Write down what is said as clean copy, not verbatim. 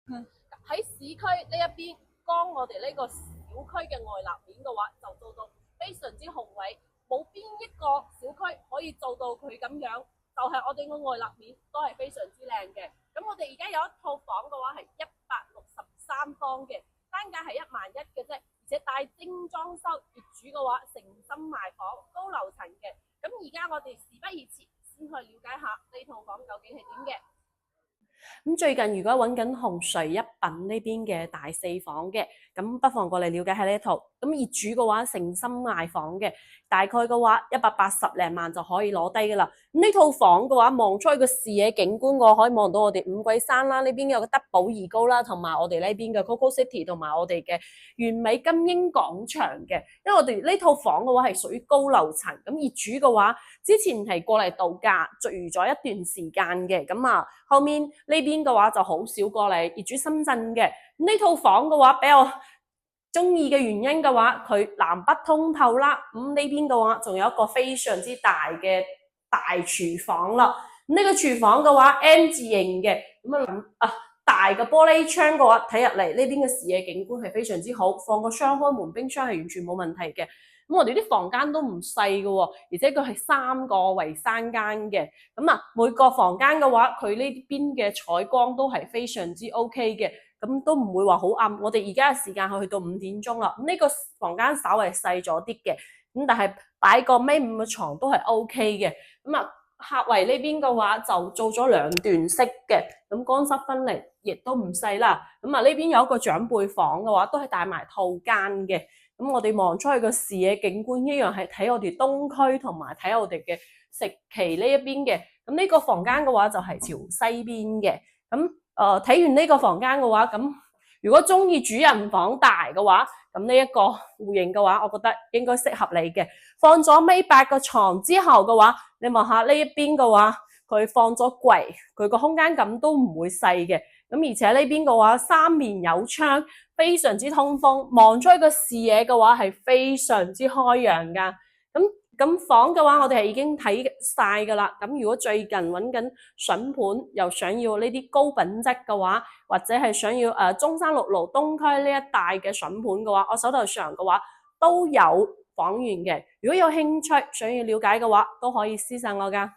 喺市區呢一邊，當我哋呢個小區嘅外立面嘅話，就做到非常之宏偉，冇邊一個小區可以做到佢咁樣，就係、我哋個外立面都係非常之靚嘅。咁我哋而家有一套房嘅話係163方嘅，單價係11000嘅啫，而且帶精裝修，業主嘅話誠心賣房，高樓層嘅。咁而家我哋事不宜遲，先去了解下呢套房究竟係點嘅。咁最近如果揾緊紅垂一品呢邊嘅大4房嘅，咁不妨過嚟了解下呢一套。咁業主嘅話誠心賣房嘅，大概嘅話180零萬就可以攞低噶啦。咁呢套房嘅話，望出去個視野景觀，我可以望到我哋五桂山啦，呢邊有個德寶怡高啦，同埋我哋呢邊嘅 Coco City 同埋我哋嘅完美金英廣場嘅。因為我哋呢套房嘅話係屬於高樓層，咁業主嘅話之前係過嚟度假，住咗一段時間嘅，咁啊後面呢邊嘅話就好少過嚟，業主深圳嘅。呢套房嘅話比較中意嘅原因嘅話，佢南北通透啦。咁呢邊嘅話，仲有一個非常之大嘅大廚房啦。呢個廚房嘅話 M 字形嘅，咁大嘅玻璃窗嘅話，睇入嚟呢邊嘅視野景觀係非常之好，放個雙開門冰箱係完全冇問題嘅。咁我哋啲房間都唔細嘅喎，而且佢係3個圍3間嘅。咁啊，每個房間嘅話，佢呢邊嘅採光都係非常之 OK 嘅。咁都唔會話好暗。我哋而家嘅時間係去到5點鐘啦。呢個房間稍為細咗啲嘅，咁但係擺個尾5嘅床都係 OK 嘅。咁啊，客圍呢邊嘅話就做咗2段式嘅，咁乾濕分離亦都唔細啦。咁啊，呢邊有一個長輩房嘅話，都係帶埋套間嘅。咁我哋望出去個視野景觀一樣係睇我哋東區同埋睇我哋嘅石岐呢一邊嘅。咁呢個房間嘅話就係朝西邊嘅。咁睇完呢個房間嘅話，咁如果中意主人房大嘅話，咁呢一個戶型嘅話，我覺得應該適合你嘅。放咗尾8個床之後嘅話，你望下呢一邊嘅話，佢放咗櫃，佢個空間感都唔會細嘅。咁而且呢邊嘅話，3面有窗，非常之通風，望出去個視野嘅話係非常之開揚噶。咁房嘅話，我哋係已經睇晒噶啦。咁如果最近揾緊筍盤，又想要呢啲高品質嘅話，或者係想要中山六路東區呢一帶嘅筍盤嘅話，我手頭上嘅話都有房源嘅。如果有興趣想要了解嘅話，都可以私信我噶。